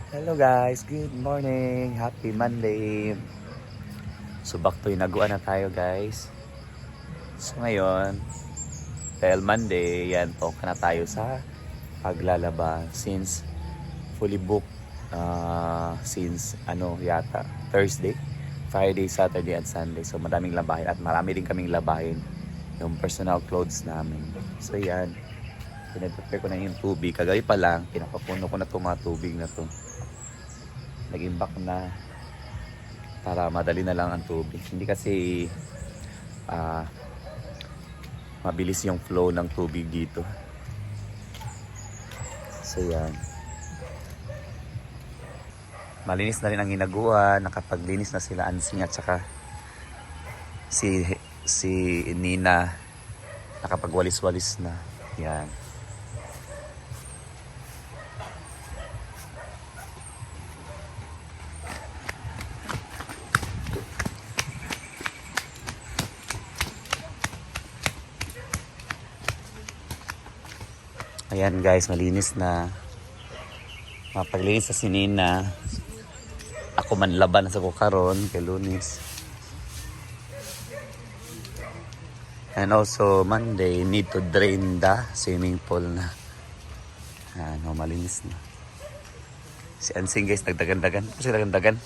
Hello guys, good morning. Happy Monday. So back to inaguan na tayo guys. So ngayon, dahil Monday, yan talk na tayo sa paglalaba since fully booked since yata Thursday, Friday, Saturday at Sunday. So madaming labahin at marami din kaming labahin yung personal clothes namin. So yan, pinag-prepare ko na yung tubig. Kagabi pa lang, pinapapuno ko na itong mga tubig na to. Nag-imbak na para madali na lang ang tubig. Hindi kasi mabilis yung flow ng tubig dito. So yan. Malinis na rin ang hinaguan. Nakapaglinis na sila Ansing at saka si Nina. Nakapagwalis-walis na. Yan. Ayan guys, malinis na. Mapaglinis sa si Nina. Ako man laban na sa kukaron kay Lunis. And also Monday, need to drain the swimming pool na. Ano, malinis na. Si Ansing guys, nagdagan-dagan. Kasi dagan-dagan.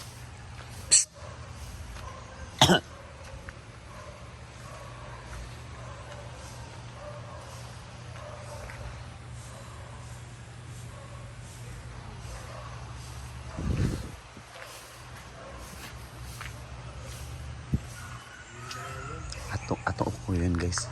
Ato ko yun guys.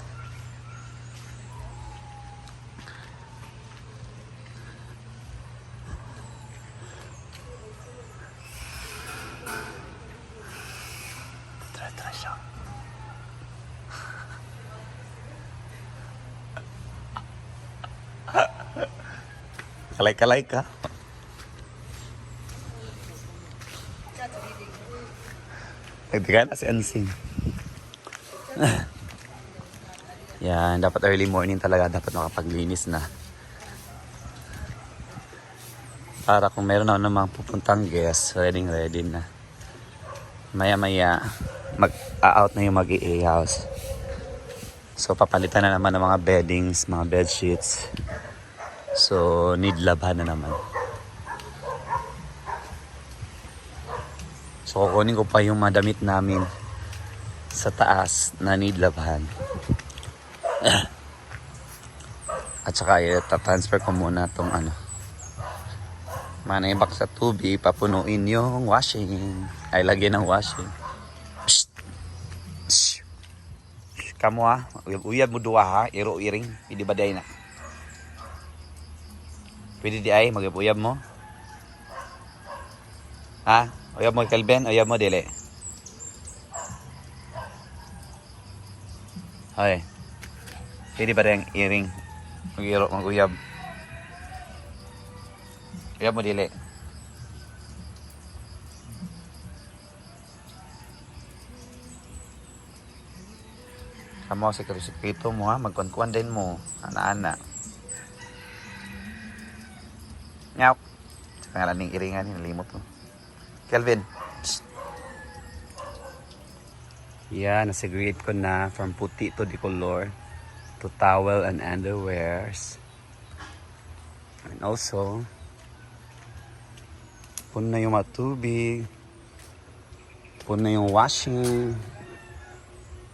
Tara siya. Kalay-kalay ka. Nagdagan na si Ansing. Yan, dapat early morning talaga, dapat makapaglinis na. Para kung meron na namang pupuntang guest, ready na. Maya-maya, mag-out na yung mag-i house. So, papalitan na naman ng mga beddings, mga bed sheets. So, need laban na naman. So, kukunin ko pa yung mga damit namin sa taas na need labahan. At saka i-transfer ko muna itong manaibak sa tubig, papunuin yung washing. Ay, lagyan ng washing. Psst. Shh. Kamu uyab mo duwa ha, iro-iring. Pwede ba day na? Pwede di ay, mag-uyab mo? Ha? Uyab mo Kelben? Uyab mo dili? Hoy. Pwede ba rin iring? Mag-uyab. Uyab mo dili. Kamu sa sikreto mo ha. Magkuan-kuan din mo. Ana-ana. Nyap. Sa pangalan ng iringan. Nalimot mo. Kelvin. Psst. Yan. Nasigrade ko na. From puti to decolor. To towel and underwears. And also, pun na yung matubig. Pun na yung washing.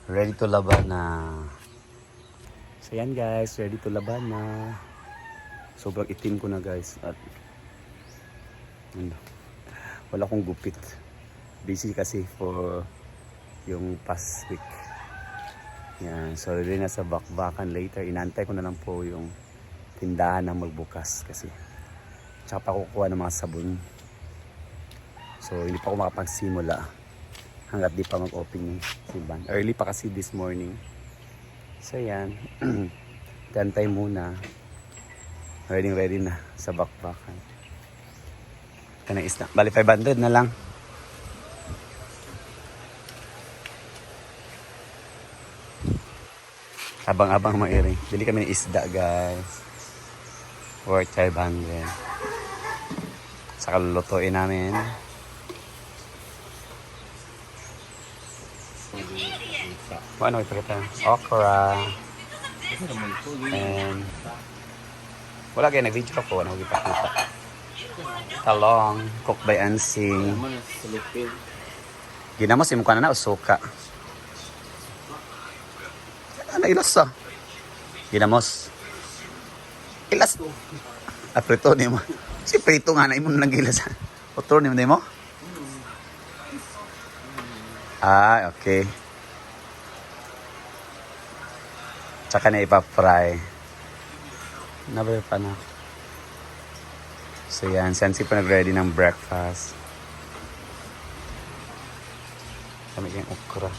Ready to laban na. So yan guys, ready to laban na. Sobrang itim ko na guys. At wala akong gupit. Busy kasi for yung past week. Yan, so rin na sa bakbakan later. Inantay ko na lang po yung tindahan na magbukas kasi. Tsaka pa kukuha ng mga sabon. So hindi pa ako makapagsimula hanggat di pa mag-open yung simbahan. Early pa kasi this morning. So yan. Tantay muna. Ready na sa bakbakan. Ito na isda. Bali 500 na lang. Abang-abang mairing. Bili kami ng isda guys. Worth 500. Saka lulutuin namin. Ano ipakita? Okra. And wala kayo nag-video ako. Ano ipakita? Talong. Cook by Ansing. Ginamos yung mukha na na o suka? Ano ilas ah? Ginamos. Ilas. Prito ni mo. Si prito nga na imo nang gilas. Otor ni mo. Okay. Tsaka na ipa-fry. Nabayo pa na. So yan, Sensi pa nag-ready ng breakfast. Kami yung okra.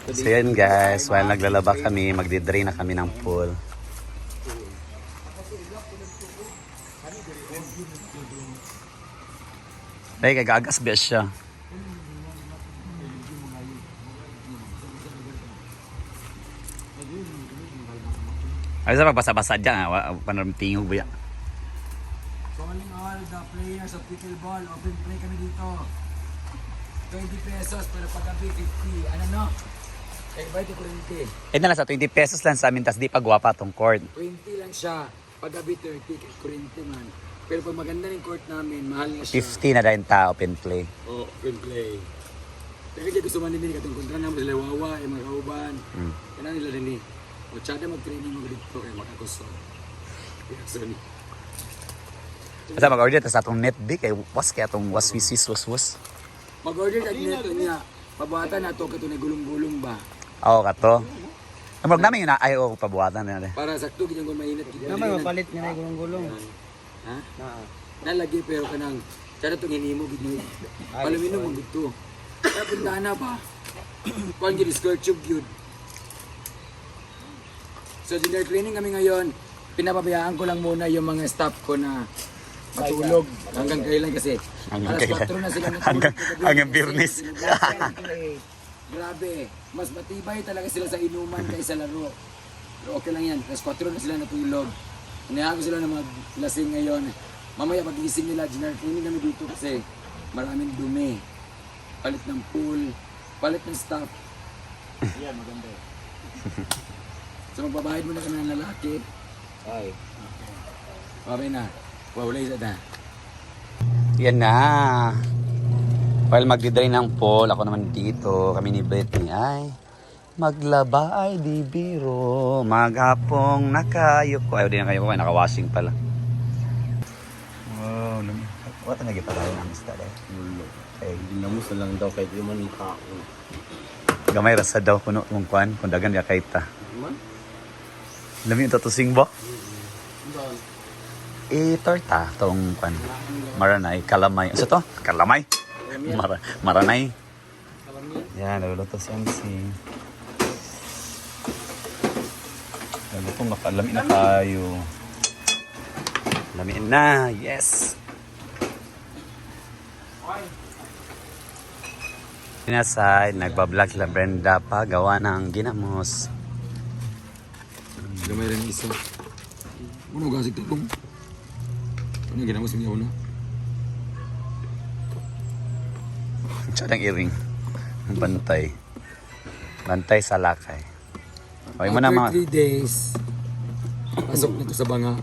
So yan guys, while naglalaba kami, magdi-drain na kami ng pool. Ay, kagagas ba siya? Ay, sa pagbasa-basa dyan, panorang tingog ba yan? Calling all the players of pickleball, open play kami dito. 20 pesos, pero paggabi 50. Ano no? Kaya ba ito 20? Eh na lang sa 20 pesos lang sa amin, tas di pa guwapa tong court. 20 lang siya. Paggabi 30, kaya 40 man. Pero pag maganda ng court namin, mahal nga siya. 50 na rin ta, open play. Oh, open play. Kaya kaya gusto man nila, katong kontra naman sila wawa, mga kauban. Kaya nila rin o tsada mag-training mo dito, kaya makakusog. Kaya sorry. Basta mag-order tas atong net di kay was kaya atong was. Mag-order kag neto niya. Pabuhatan na ito, kato na gulong-gulong ba? Oo kato. Namurog namin yun na ayaw ko pabuhatan na. Para sakto, ganyan kung mainit. Naman mapalit nga na yung gulong-gulong. Ha? Nalagi pero kanang tsada itong hinimo gid palumino mo dito. Kaya puntahan na pa. Kung gid skirt tube yun. So dinner training kami ngayon. Pinapabayaan ko lang muna yung mga staff ko na matulog hanggang kailan kasi. Hanggang Alas kailan? 4 na sila natulog. Hanggang Biyernes. Grabe. Mas matibay talaga sila sa inuman kaysa laro. Pero okay lang yan. Alas 4 na sila natulog. Inayahan ko sila na maglasing ngayon. Mamaya pag-iising nila, dinner training kami dito kasi maraming dumi. Palit ng pool, palit ng staff. Yan, maganda. So magbabayad muna kami ng lalaki. Ay. Okay na. Wala isa na. Yan na. While magdi-drain ng pool, ako naman dito, kami ni Britney ay maglaba ay di biro, maghapong nakayok ko. Ayaw din na kayo ko, naka-washing pala. Wow, wala na kita tayo ng isda eh. Okay. Ginamos na lang daw kahit yung man kaon. Gamay rasa daw kuno mong kwan, kung dagan ya kaita. Man? Lami yung tatusing ba? Doon. Torta, tong kwan. Maranay, kalamay. Ano to? Kalamay? Maranay. Yan, naluluto si Ansi. Naluluto, makalami na tayo. Lamiin na, yes! Pinasay, nagbablog sila Brenda pa, gawa ng ginamos. Gamay rin isa. Ano gasig tulong? Ano ginamos niya una? Tsadang iring. Bantay. Bantay sa lakay. Okay mo na mga... After 3 days, pasok na ito sa banga.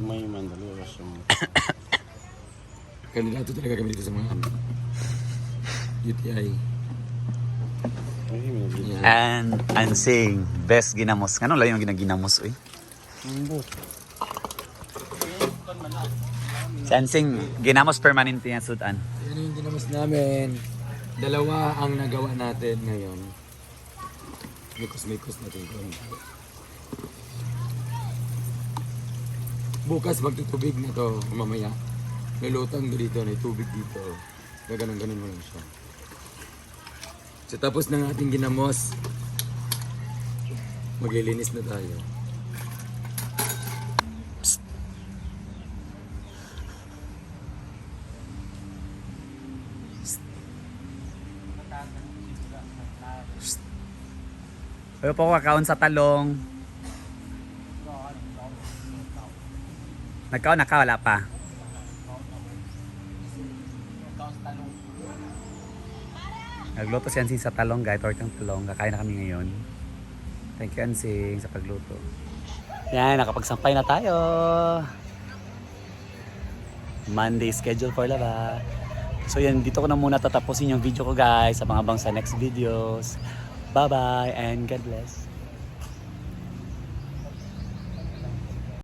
May mandali o siya. Kandidato talaga kami dito sa mga UTI. And I'm saying, best ginamos. Ano lang yung ginaginamos, eh? Si Ansing, ginamos permanente yan, Sudan. Yan yung ginamos namin. Dalawa ang nagawa natin ngayon. Mikos natin ito. Bukas magtutubig na to mamaya. May lutang dito, may tubig dito. Gaganon-ganon mo lang siya. So tapos ng ating ginamos, maglilinis na tayo. Ayaw po ako kakaon sa talong. Nagkaon na ka, wala pa. Nagluto si Ansing sa talong guys, tortang talong. Kakain na kami ngayon. Thank you Ansing sa pagluto. Yan, nakapagsampay na tayo. Monday schedule for laba. So yan, dito ko na muna tatapusin yung video ko guys. Abang-abang sa next videos. Bye bye and God bless.